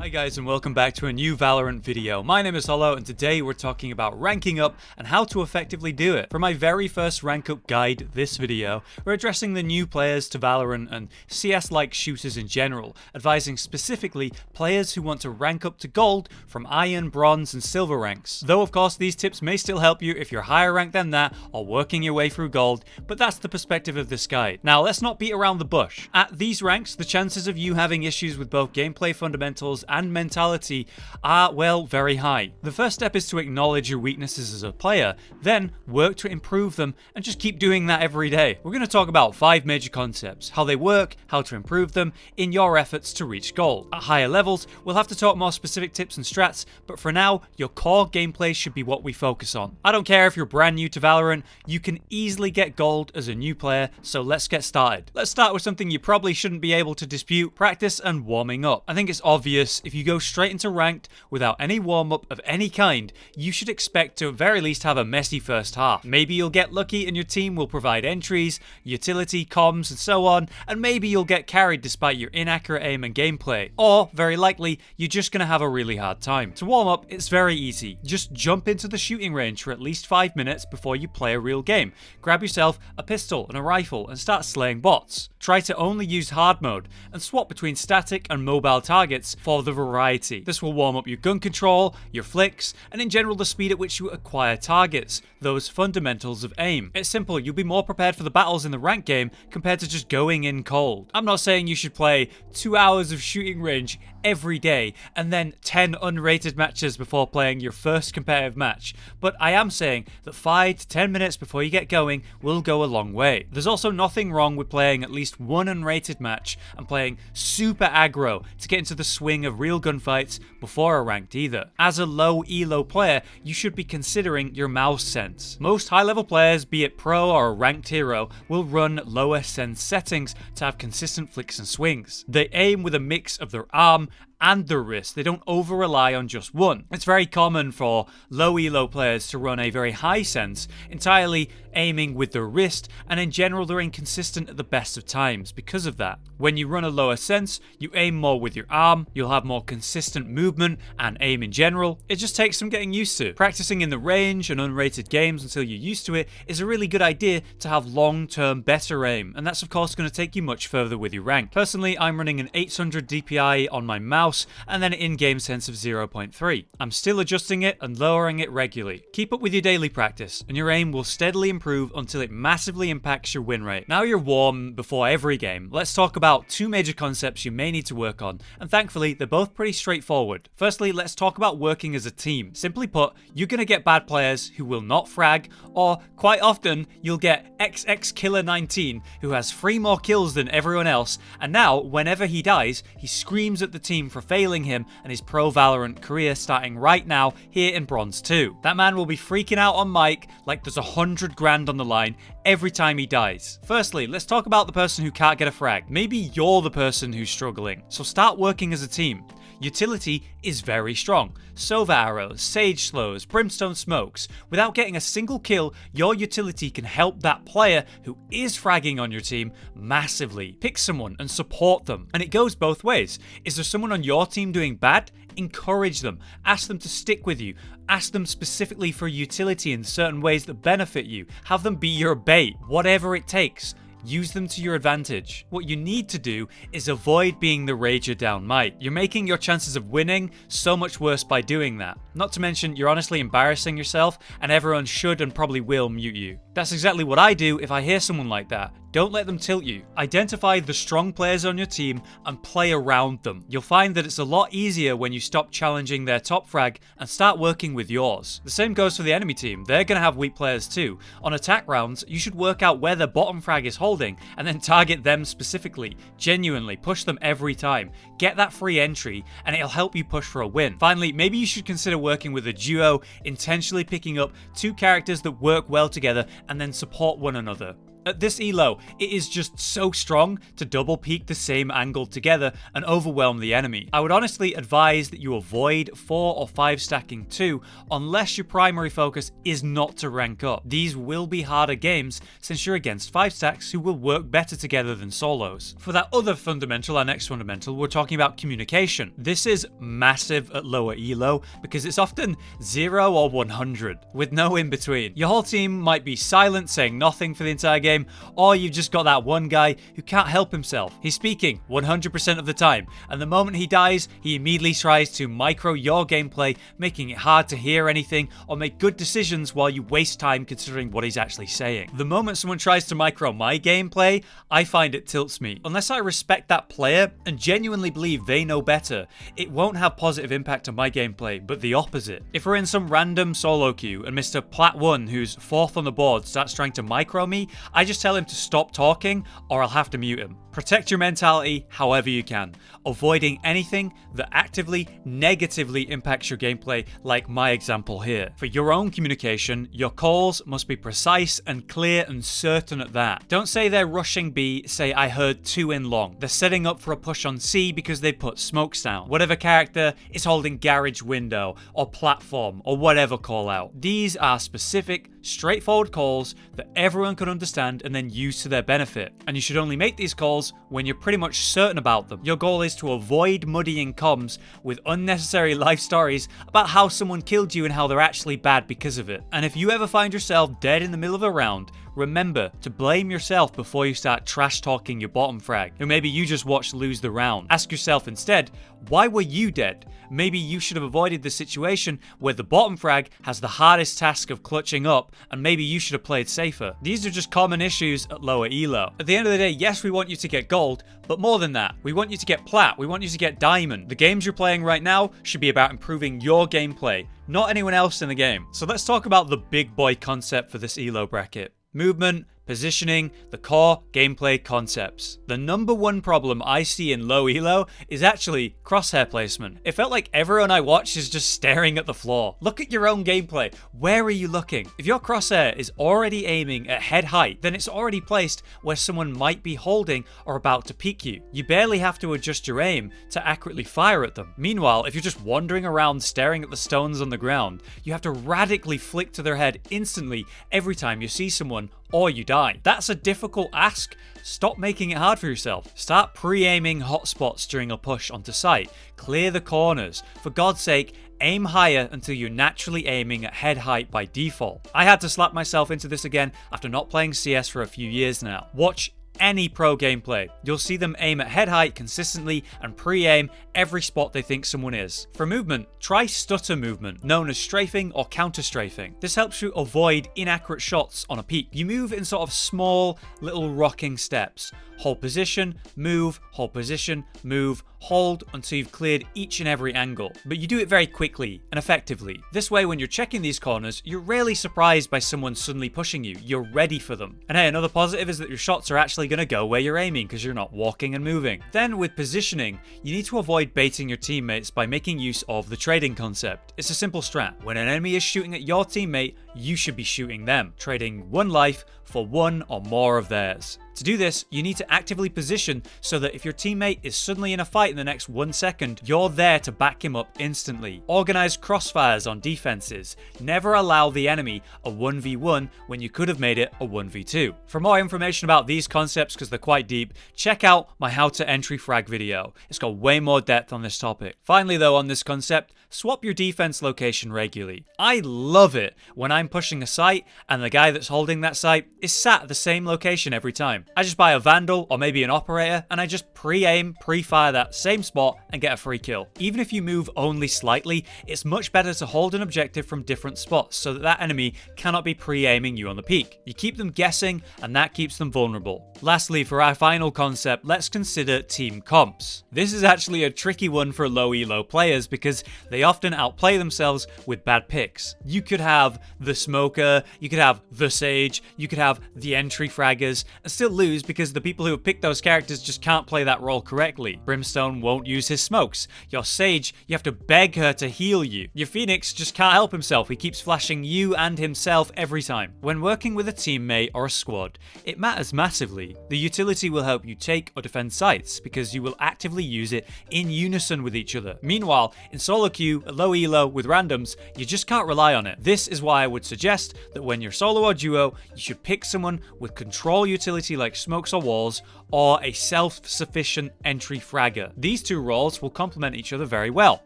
Hi guys and welcome back to a new Valorant video. My name is Hollow and today we're talking about ranking up and how to effectively do it. For my very first rank up guide this video, we're addressing the new players to Valorant and CS-like shooters in general, advising specifically players who want to rank up to gold from iron, bronze and silver ranks. Though of course these tips may still help you if you're higher ranked than that or working your way through gold, but that's the perspective of this guide. Now let's not beat around the bush. At these ranks, the chances of you having issues with both gameplay fundamentals and mentality are, well, very high. The first step is to acknowledge your weaknesses as a player, then work to improve them and just keep doing that every day. We're going to talk about 5 major concepts, how they work, how to improve them in your efforts to reach gold. At higher levels, we'll have to talk more specific tips and strats, but for now, your core gameplay should be what we focus on. I don't care if you're brand new to Valorant, you can easily get gold as a new player, so let's get started. Let's start with something you probably shouldn't be able to dispute: practice and warming up. I think it's obvious if you go straight into ranked without any warm-up of any kind, you should expect to at very least have a messy first half. Maybe you'll get lucky and your team will provide entries, utility, comms and so on, and maybe you'll get carried despite your inaccurate aim and gameplay. Or, very likely, you're just going to have a really hard time. To warm up, it's very easy. Just jump into the shooting range for at least 5 minutes before you play a real game. Grab yourself a pistol and a rifle and start slaying bots. Try to only use hard mode and swap between static and mobile targets for the variety. This will warm up your gun control, your flicks, and in general the speed at which you acquire targets, those fundamentals of aim. It's simple, you'll be more prepared for the battles in the ranked game compared to just going in cold. I'm not saying you should play 2 hours of shooting range every day and then 10 unrated matches before playing your first competitive match, but I am saying that 5 to 10 minutes before you get going will go a long way. There's also nothing wrong with playing at least one unrated match and playing super aggro to get into the swing of real gunfights before a ranked either. As a low elo player, you should be considering your mouse sense. Most high level players, be it pro or a ranked hero, will run lower sense settings to have consistent flicks and swings. They aim with a mix of their arm and their wrist. They don't over rely on just one. It's very common for low elo players to run a very high sense, entirely aiming with their wrist, and in general they're inconsistent at the best of times because of that. When you run a lower sense, you aim more with your arm, you'll have more consistent movement and aim in general. It just takes some getting used to. Practicing in the range and unrated games until you're used to it is a really good idea to have long-term better aim, and that's of course going to take you much further with your rank. Personally, I'm running an 800 DPI on my mouse and then an in-game sense of 0.3. I'm still adjusting it and lowering it regularly. Keep up with your daily practice and your aim will steadily improve until it massively impacts your win rate. Now you're warm before every game, let's talk about 2 major concepts you may need to work on, and thankfully they're both pretty straightforward. Firstly, let's talk about working as a team. Simply put, you're going to get bad players who will not frag, or quite often you'll get XX Killer 19 who has 3 more kills than everyone else, and now whenever he dies, he screams at the team for failing him and his pro Valorant career starting right now here in Bronze 2. That man will be freaking out on mic like there's 100 grand on the line every time he dies. Firstly, let's talk about the person who can't get a frag. Maybe you're the person who's struggling, so start working as a team. Utility is very strong. Sova arrows, sage slows, brimstone smokes. Without getting a single kill, your utility can help that player who is fragging on your team massively. Pick someone and support them. And it goes both ways. Is there someone on your team doing bad? Encourage them. Ask them to stick with you. Ask them specifically for utility in certain ways that benefit you. Have them be your bait. Whatever it takes. Use them to your advantage. What you need to do is avoid being the rager down mic. You're making your chances of winning so much worse by doing that. Not to mention, you're honestly embarrassing yourself and everyone should and probably will mute you. That's exactly what I do if I hear someone like that. Don't let them tilt you. Identify the strong players on your team and play around them. You'll find that it's a lot easier when you stop challenging their top frag and start working with yours. The same goes for the enemy team. They're going to have weak players too. On attack rounds, you should work out where their bottom frag is holding and then target them specifically. Genuinely, push them every time. Get that free entry and it'll help you push for a win. Finally, maybe you should consider working with a duo, intentionally picking up 2 characters that work well together and then support one another. At this elo, it is just so strong to double peek the same angle together and overwhelm the enemy. I would honestly advise that you avoid 4 or 5 stacking 2 unless your primary focus is not to rank up. These will be harder games since you're against 5 stacks who will work better together than solos. For that other fundamental, our next fundamental, we're talking about communication. This is massive at lower elo because it's often 0 or 100 with no in between. Your whole team might be silent, saying nothing for the entire game, or you've just got that one guy who can't help himself. He's speaking 100% of the time, and the moment he dies, he immediately tries to micro your gameplay, making it hard to hear anything or make good decisions while you waste time considering what he's actually saying. The moment someone tries to micro my gameplay, I find it tilts me. Unless I respect that player and genuinely believe they know better, it won't have positive impact on my gameplay, but the opposite. If we're in some random solo queue and Mr. Plat1, who's 4th on the board, starts trying to micro me, I just tell him to stop talking or I'll have to mute him. Protect your mentality however you can, avoiding anything that actively negatively impacts your gameplay, like my example here. For your own communication, your calls must be precise and clear and certain at that. Don't say they're rushing B, say I heard 2 in long. They're setting up for a push on C because they put smokes down. Whatever character is holding garage window or platform or whatever call out. These are specific, straightforward calls that everyone can understand and then use to their benefit. And you should only make these calls when you're pretty much certain about them. Your goal is to avoid muddying comms with unnecessary life stories about how someone killed you and how they're actually bad because of it. And if you ever find yourself dead in the middle of a round, remember to blame yourself before you start trash talking your bottom frag, who maybe you just watched lose the round. Ask yourself instead, why were you dead? Maybe you should have avoided the situation where the bottom frag has the hardest task of clutching up, and maybe you should have played safer. These are just common issues at lower elo. At the end of the day, yes, we want you to get gold, but more than that, we want you to get plat, we want you to get diamond. The games you're playing right now should be about improving your gameplay, not anyone else in the game. So let's talk about the big boy concept for this elo bracket. Movement, positioning, the core gameplay concepts. The number one problem I see in low elo is actually crosshair placement. It felt like everyone I watched is just staring at the floor. Look at your own gameplay. Where are you looking? If your crosshair is already aiming at head height, then it's already placed where someone might be holding or about to peek you. You barely have to adjust your aim to accurately fire at them. Meanwhile, if you're just wandering around staring at the stones on the ground, you have to radically flick to their head instantly every time you see someone or you die. That's a difficult ask. Stop making it hard for yourself. Start pre-aiming hotspots during a push onto site. Clear the corners. For God's sake, aim higher until you're naturally aiming at head height by default. I had to slap myself into this again after not playing CS for a few years now. Watch any pro gameplay. You'll see them aim at head height consistently and pre-aim every spot they think someone is. For movement, try stutter movement, known as strafing or counter-strafing. This helps you avoid inaccurate shots on a peak. You move in sort of small, little rocking steps. Hold position, move, hold position, move, hold until you've cleared each and every angle. But you do it very quickly and effectively. This way, when you're checking these corners, you're rarely surprised by someone suddenly pushing you. You're ready for them. And hey, another positive is that your shots are actually going to go where you're aiming because you're not walking and moving. Then with positioning, you need to avoid baiting your teammates by making use of the trading concept. It's a simple strat. When an enemy is shooting at your teammate, you should be shooting them, trading one life for one or more of theirs. To do this, you need to actively position so that if your teammate is suddenly in a fight in the next 1 second, you're there to back him up instantly. Organize crossfires on defenses. Never allow the enemy a 1v1 when you could have made it a 1v2. For more information about these concepts, because they're quite deep, check out my How to Entry Frag video. It's got way more depth on this topic. Finally though, on this concept, swap your defense location regularly. I love it when I'm pushing a site and the guy that's holding that site is sat at the same location every time. I just buy a Vandal or maybe an Operator and I just pre-aim, pre-fire that same spot and get a free kill. Even if you move only slightly, it's much better to hold an objective from different spots so that enemy cannot be pre-aiming you on the peak. You keep them guessing and that keeps them vulnerable. Lastly, for our final concept, let's consider team comps. This is actually a tricky one for low elo players because they often outplay themselves with bad picks. You could have the Smoker, you could have the Sage, you could have the entry fraggers, and still lose because the people who have picked those characters just can't play that role correctly. Brimstone won't use his smokes. Your Sage, you have to beg her to heal you. Your Phoenix just can't help himself. He keeps flashing you and himself every time. When working with a teammate or a squad, it matters massively. The utility will help you take or defend sites because you will actively use it in unison with each other. Meanwhile, in solo queue, at low elo with randoms, you just can't rely on it. This is why I would suggest that when you're solo or duo, you should pick someone with control utility like smokes or walls, or a self-sufficient entry fragger. These two roles will complement each other very well.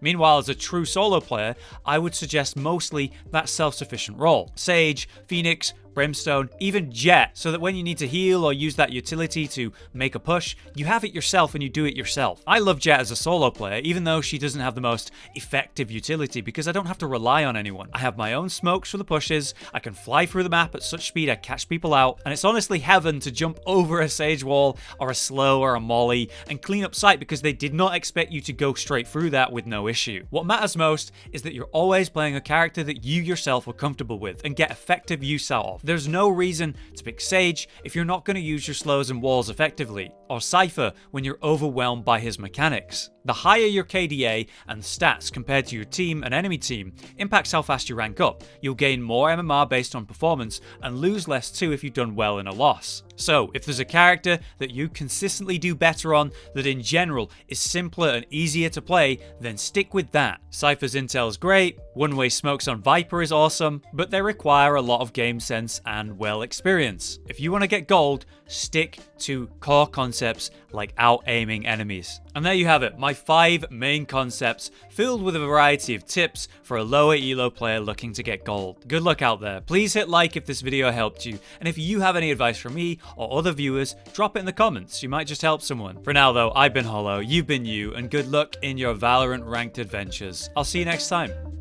Meanwhile, as a true solo player, I would suggest mostly that self-sufficient role. Sage, Phoenix, Brimstone, even Jet, so that when you need to heal or use that utility to make a push, you have it yourself and you do it yourself. I love Jet as a solo player, even though she doesn't have the most effective utility because I don't have to rely on anyone. I have my own smokes for the pushes, I can fly through the map at such speed I catch people out, and it's honestly heaven to jump over a Sage wall or a slow or a molly and clean up sight because they did not expect you to go straight through that with no issue. What matters most is that you're always playing a character that you yourself are comfortable with and get effective use out of. There's no reason to pick Sage if you're not going to use your slows and walls effectively, or Cypher when you're overwhelmed by his mechanics. The higher your KDA and stats compared to your team and enemy team impacts how fast you rank up. You'll gain more MMR based on performance and lose less too if you've done well in a loss. So if there's a character that you consistently do better on that in general is simpler and easier to play, then stick with that. Cypher's intel is great, one-way smokes on Viper is awesome, but they require a lot of game sense and well experience. If you want to get gold, stick to core concepts like out-aiming enemies. And there you have it, my 5 main concepts filled with a variety of tips for a lower elo player looking to get gold. Good luck out there. Please hit like if this video helped you, and if you have any advice for me or other viewers, drop it in the comments. You might just help someone. For now though, I've been Hollow, you've been you, and good luck in your Valorant ranked adventures. I'll see you next time.